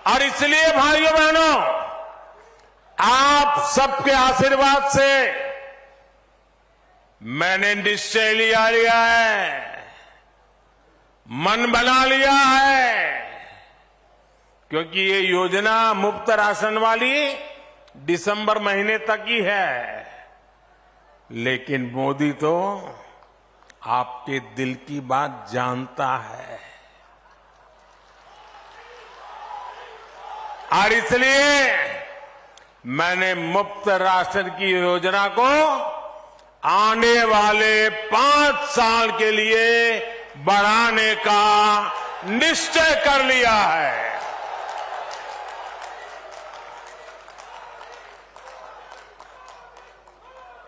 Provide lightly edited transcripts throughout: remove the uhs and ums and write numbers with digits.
और इसलिए भाइयों बहनों, आप सबके आशीर्वाद से मैंने निश्चय लिया है, मन बना लिया है, क्योंकि ये योजना मुफ्त राशन वाली दिसंबर महीने तक ही है। लेकिन मोदी तो आपके दिल की बात जानता है, और इसलिए मैंने मुफ्त राशन की योजना को आने वाले 5 साल के लिए बढ़ाने का निश्चय कर लिया है।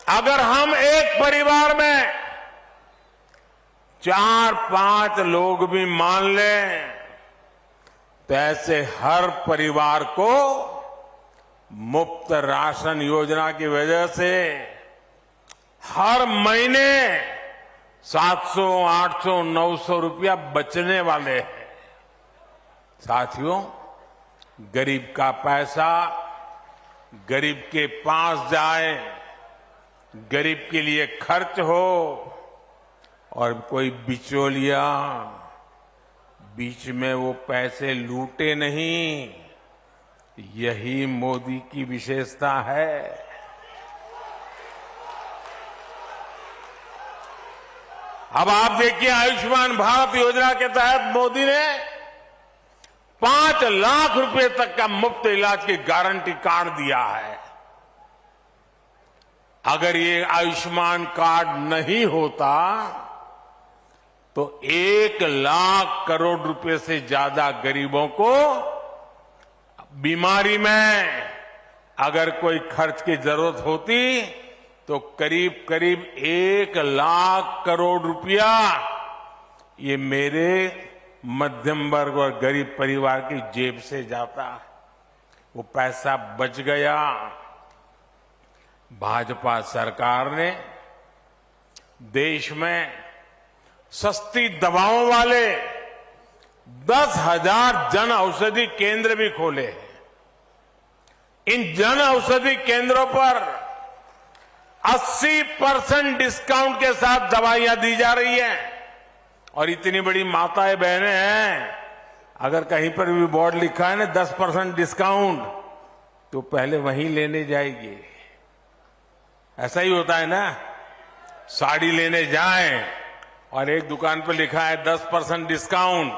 अगर हम एक परिवार में 4-5 लोग भी मान लें, तो ऐसे हर परिवार को मुफ्त राशन योजना की वजह से हर महीने 700, 800, 900 रुपया बचने वाले हैं। साथियों, गरीब का पैसा गरीब के पास जाए, गरीब के लिए खर्च हो, और कोई बिचौलिया बीच में वो पैसे लूटे नहीं, यही मोदी की विशेषता है। अब आप देखिए, आयुष्मान भारत योजना के तहत मोदी ने 5 लाख रुपए तक का मुफ्त इलाज की गारंटी कार्ड दिया है। अगर ये आयुष्मान कार्ड नहीं होता तो 1 लाख करोड़ रुपए से ज्यादा गरीबों को बीमारी में अगर कोई खर्च की जरूरत होती तो करीब करीब 1 लाख करोड़ रुपया ये मेरे मध्यम वर्ग और गरीब परिवार की जेब से जाता। वो पैसा बच गया। भाजपा सरकार ने देश में सस्ती दवाओं वाले 10,000 जन औषधि केंद्र भी खोले हैं। इन जन औषधि केंद्रों पर 80% डिस्काउंट के साथ दवाइयां दी जा रही हैं। और इतनी बड़ी माताएं बहनें हैं, अगर कहीं पर भी बोर्ड लिखा है ना 10% डिस्काउंट, तो पहले वहीं लेने जाएगी। ऐसा ही होता है ना, साड़ी लेने जाएं और एक दुकान पर लिखा है 10% डिस्काउंट,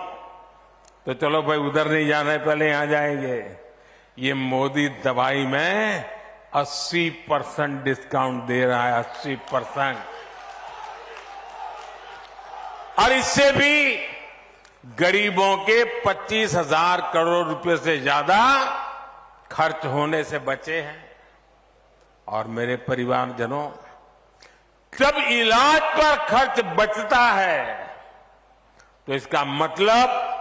तो चलो भाई उधर नहीं जाना है, पहले यहां जाएंगे। ये मोदी दवाई में 80% डिस्काउंट दे रहा है, 80%। और इससे भी गरीबों के 25,000 करोड़ रुपए से ज्यादा खर्च होने से बचे हैं। और मेरे परिवारजनों, जब इलाज पर खर्च बचता है तो इसका मतलब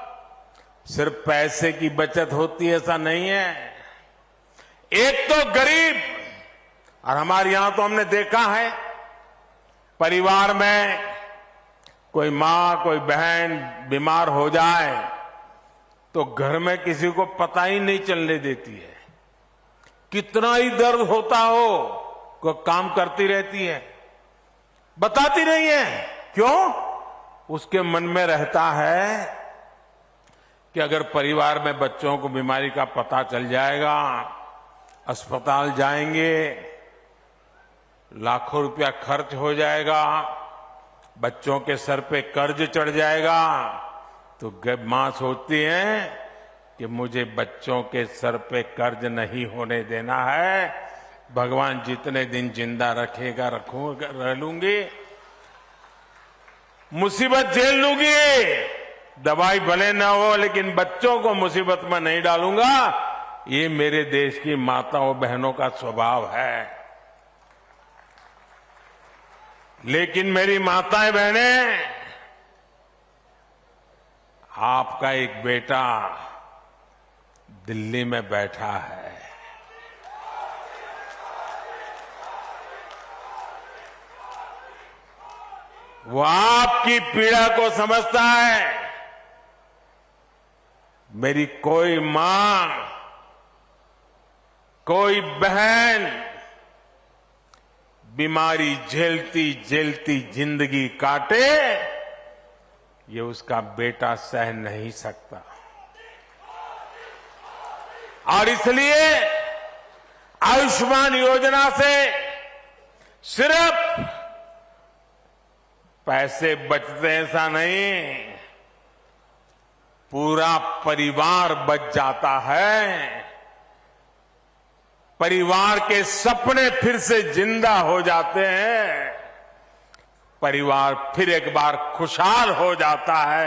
सिर्फ पैसे की बचत होती है, ऐसा नहीं है। एक तो गरीब, और हमारे यहां तो हमने देखा है, परिवार में कोई मां कोई बहन बीमार हो जाए तो घर में किसी को पता ही नहीं चलने देती है। कितना ही दर्द होता हो, कोई काम करती रहती है, बताती नहीं है। क्यों? उसके मन में रहता है कि अगर परिवार में बच्चों को बीमारी का पता चल जाएगा, अस्पताल जाएंगे, लाखों रुपया खर्च हो जाएगा, बच्चों के सर पे कर्ज चढ़ जाएगा, तो मां सोचती है कि मुझे बच्चों के सर पे कर्ज नहीं होने देना है। भगवान जितने दिन जिंदा रखेगा रखूंगा, रह लूंगी, मुसीबत झेल लूंगी, दवाई भले ना हो लेकिन बच्चों को मुसीबत में नहीं डालूंगा। ये मेरे देश की माताओं बहनों का स्वभाव है। लेकिन मेरी माताएं बहनें, आपका एक बेटा दिल्ली में बैठा है, वो आपकी पीड़ा को समझता है। मेरी कोई मां, कोई बहन बीमारी झेलती झेलती जिंदगी काटे, ये उसका बेटा सह नहीं सकता। और इसलिए आयुष्मान योजना से सिर्फ पैसे बचते ऐसा नहीं, पूरा परिवार बच जाता है। परिवार के सपने फिर से जिंदा हो जाते हैं। परिवार फिर एक बार खुशहाल हो जाता है।